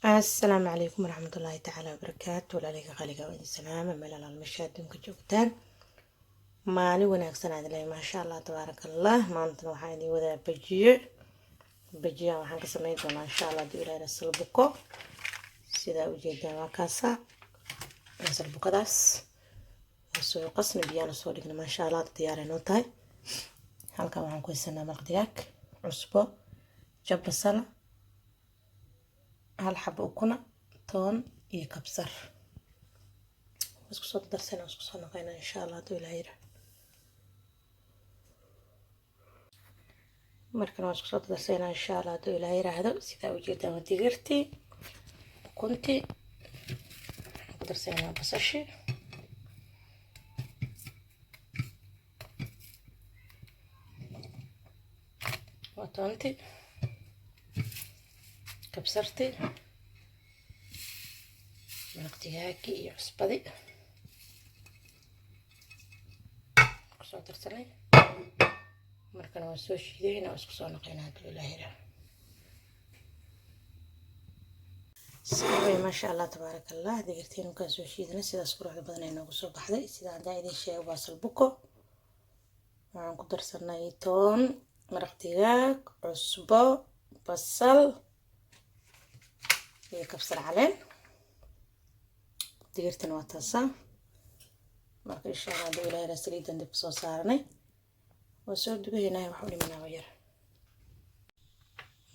السلام عليكم ورحمة الله تعالى وبركاته. وعليك خالق وإن سلامة ملل المشاهد دمك جوتان مالي وناكسن عدلي ما شاء الله تبارك الله ما أنت وحيدي وذا بجيه وحن كسميت ما شاء الله دي إلى رسل بكو سيدا وجيدا وكاسا رسل بكو داس وسوي قسم بيانا سوريكنا ما شاء الله دياري نوتاي halkan waxaan ku haysanaa maraq cusbo jab basal hal xabo ukuna toon iyo kabsar isku soo darsanaa isku soo noqonaa insha Allah haduu Ilaahay yiraahdo markaan isku soo darsanaa insha Allah haduu Ilaahay yiraahdo sida ujeedaan digirti ukunti ku darsanaa basashi وطنتي كبسرتي مرقتي عصبدي كسو درسني مركنا وسو شيدينا وسو نقينا بالله سوي ما شاء الله تبارك الله دقيقتين وكاسو شيدنا سيداس قروحda badan ay noogu soo baxday sida aan idin sheegay waa salbuko waxaan ku darsanay toon مرق دجاج عصبة بصل كبسر علين ديرتن واتاسا مرق إن شاء الله دولا رسليد عندي بصوص صارني وصور دبي هنا وحولي من غير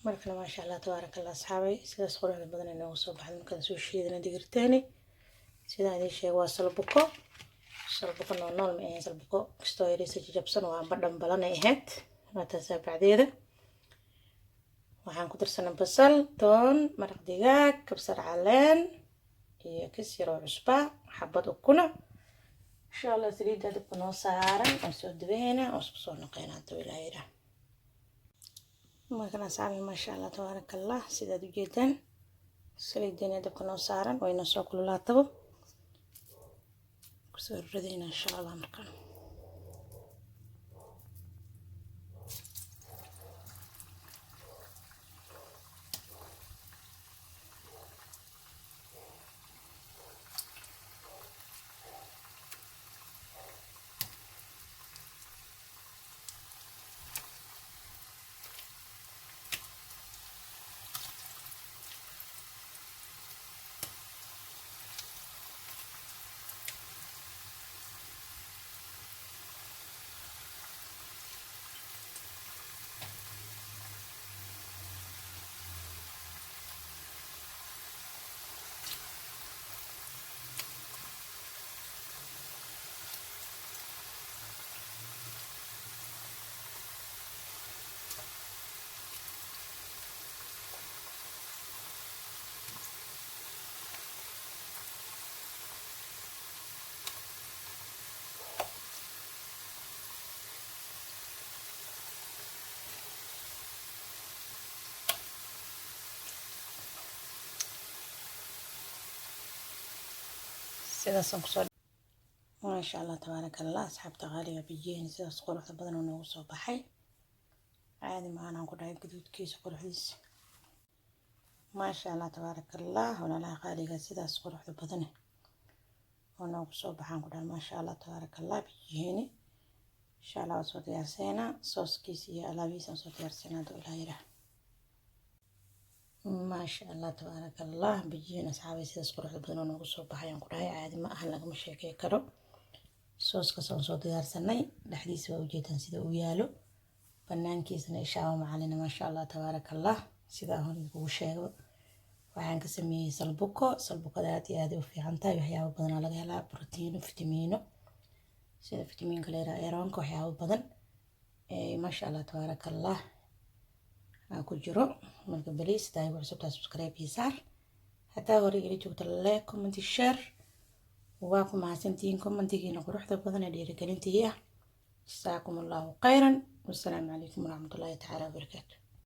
مرق ما شاء الله تبارك الله أصحابي سيدا صورة بدن إنه وصوب حد ممكن سوي شيء دنا ديرتاني سيدا هذا الشيء واصل بكو سلبكو نون مئين سلبكو استويري سجبسن وعبدن بلنا إهت واتاسا بعديده waxaan ku darsanaa basal toon maraq digaag kabsar caleen iyo kasir oo cusba xabad ukuna insha Allah saliida dabka noo saaran oo soo dabeena oo isku soo noqeynaa Ilaahay markaan asxaabi ma sha Allah tabarakallah sidaad u jeedaan saliidina dabka noo saaran way noo soo kululaatabo ku soo ridayna insha Allah markaan sidaas aan ku soo ما شاء الله تبارك الله أصحابتا غالية بيجين سيداس قروحda badan oo noogu soo baxay caadi maana ku dhahay guduudkiisa quruxdiisa ما شاء الله تبارك الله walaalaha qaaliga sidaas quruxda badan oo noogu soo baxaan ku dhahay ما شاء الله تبارك الله بيجين إن شاء الله soo diyaarsanaa sooskiisa iyo alaabihiisa soo diyaarsanaa doo Ilaahay ما شاء الله تبارك الله بيجين أصحابي سيداس قروحda badan oo noogu soo baxayaan ku dhahay caadi ma aha lagama sheekay karo sooska soo diyaarsanay dhaxdiisa waa ujeedaan sida uu yaalo banaankiisana ishaaba macalina ما شاء الله تبارك الله sida aan ugu sheego waxaan ka sameeyay salbukada aad iyo aad u fiican tahay waxyaabo badan laga helaa borotiin fitamiino sida fitamiinka leeyahay ironka waxyaabo badan ما شاء الله تبارك الله ku jiro marka baliis tahay cusubta subscribe isaar hatta hore ila joogto like comment share waa ku mahadsantiin commentigiina quruxda badan ee dhiirigelintiisa جزاكم الله خيرا والسلام عليكم ورحمة الله تعالى وبركاته.